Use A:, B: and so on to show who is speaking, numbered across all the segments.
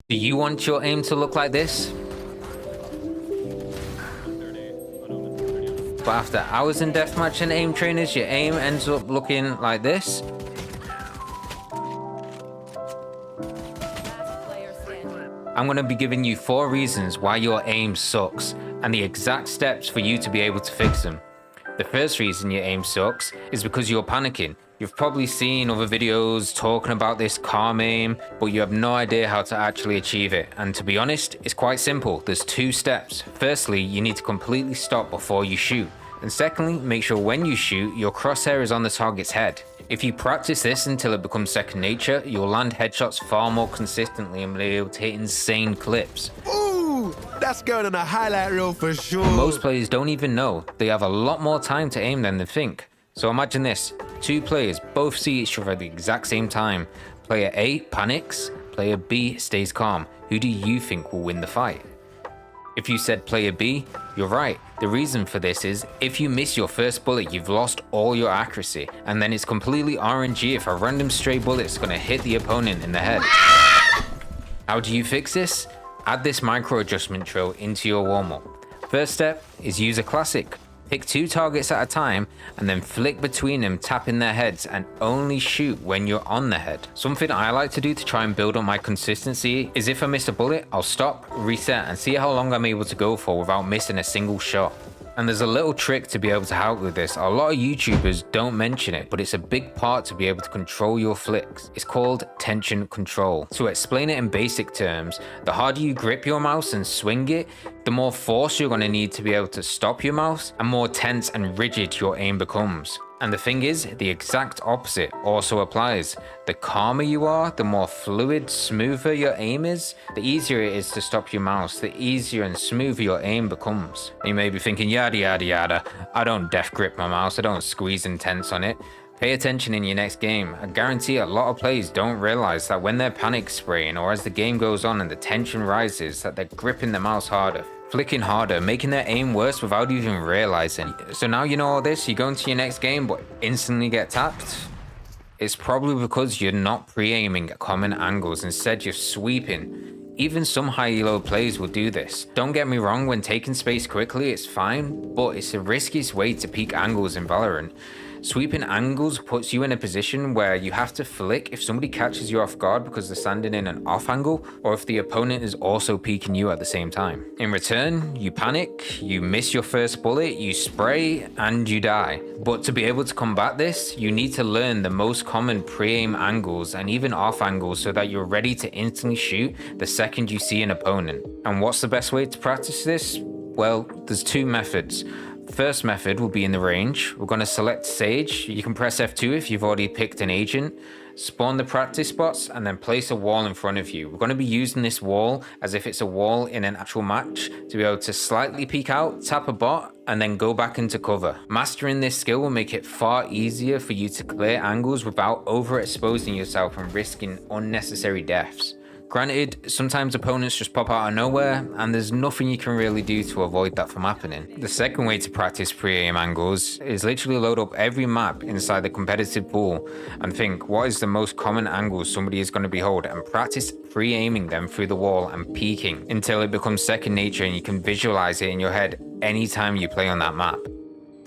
A: Do you want your aim to look like this? But after hours in deathmatch and aim trainers, your aim ends up looking like this? I'm going to be giving you 4 reasons why your aim sucks and the exact steps for you to be able to fix them. The first reason your aim sucks is because you're panicking. You've probably seen other videos talking about this calm aim, but you have no idea how to actually achieve it. And to be honest, it's quite simple. There's 2 steps. Firstly, you need to completely stop before you shoot. And secondly, make sure when you shoot, your crosshair is on the target's head. If you practice this until it becomes second nature, you'll land headshots far more consistently and be able to hit insane clips.
B: Ooh, that's going on a highlight reel for sure.
A: Most players don't even know they have a lot more time to aim than they think. So imagine this, 2 players both see each other at the exact same time. Player A panics, player B stays calm. Who do you think will win the fight? If you said player B, you're right. The reason for this is, if you miss your first bullet, you've lost all your accuracy, and then it's completely RNG if a random stray bullet is going to hit the opponent in the head. How do you fix this? Add this micro adjustment drill into your warm-up. First step is use a classic. Pick 2 targets at a time and then flick between them, tapping their heads, and only shoot when you're on the head. Something I like to do to try and build on my consistency is if I miss a bullet, I'll stop, reset, and see how long I'm able to go for without missing a single shot. And there's a little trick to be able to help with this. A lot of YouTubers don't mention it, but it's a big part to be able to control your flicks. It's called tension control. To explain it in basic terms, the harder you grip your mouse and swing it, the more force you're going to need to be able to stop your mouse, and more tense and rigid your aim becomes. And the thing is, the exact opposite also applies. The calmer you are, the more fluid, smoother your aim is, the easier it is to stop your mouse, the easier and smoother your aim becomes. You may be thinking, yada yada yada, I don't death grip my mouse, I don't squeeze and tense on it. Pay attention in your next game. I guarantee a lot of players don't realize that when they're panic spraying or as the game goes on and the tension rises, that they're gripping the mouse harder, flicking harder, making their aim worse without even realizing. So now you know all this, you go into your next game but instantly get tapped? It's probably because you're not pre-aiming at common angles, instead you're sweeping. Even some high elo players will do this. Don't get me wrong, when taking space quickly it's fine, but it's the riskiest way to peak angles in Valorant. Sweeping angles puts you in a position where you have to flick if somebody catches you off guard because they're standing in an off angle, or if the opponent is also peeking you at the same time. In return, you panic, you miss your first bullet, you spray, and you die. But to be able to combat this, you need to learn the most common pre-aim angles and even off angles so that you're ready to instantly shoot the second you see an opponent. And what's the best way to practice this? Well, there's 2 methods. First method will be in the range. We're going to select Sage. You can press F2 if you've already picked an agent. Spawn the practice spots and then place a wall in front of you. We're going to be using this wall as if it's a wall in an actual match to be able to slightly peek out, tap a bot, and then go back into cover. Mastering this skill will make it far easier for you to clear angles without overexposing yourself and risking unnecessary deaths. Granted, sometimes opponents just pop out of nowhere, and there's nothing you can really do to avoid that from happening. The second way to practice pre-aim angles is literally load up every map inside the competitive pool and think what is the most common angles somebody is going to behold, and practice pre-aiming them through the wall and peeking until it becomes second nature and you can visualize it in your head anytime you play on that map.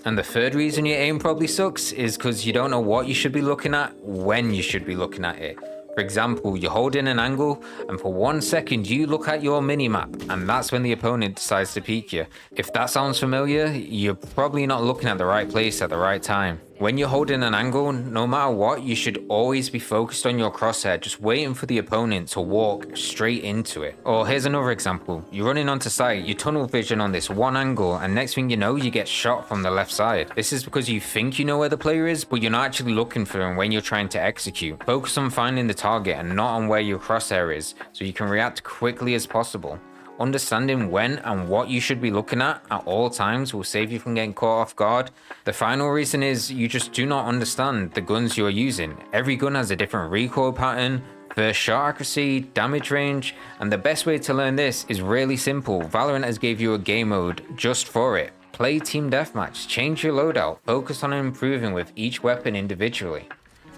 A: And the third reason your aim probably sucks is because you don't know what you should be looking at when you should be looking at it. For example, you hold in an angle and for 1 second you look at your minimap, and that's when the opponent decides to peek you. If that sounds familiar, you're probably not looking at the right place at the right time. When you're holding an angle, no matter what, you should always be focused on your crosshair, just waiting for the opponent to walk straight into it. Or here's another example. You're running onto site, you tunnel vision on this one angle, and next thing you know, you get shot from the left side. This is because you think you know where the player is, but you're not actually looking for them when you're trying to execute. Focus on finding the target and not on where your crosshair is, so you can react quickly as possible. Understanding when and what you should be looking at all times will save you from getting caught off guard. The final reason is you just do not understand the guns you're using. Every gun has a different recoil pattern, first shot accuracy, damage range, and the best way to learn this is really simple. Valorant has gave you a game mode just for it. Play team deathmatch, change your loadout, focus on improving with each weapon individually.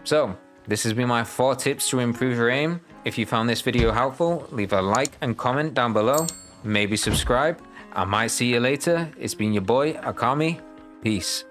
A: So, this has been my 4 tips to improve your aim. If you found this video helpful, leave a like and comment down below. Maybe subscribe. I might see you later. It's been your boy, Akami. Peace.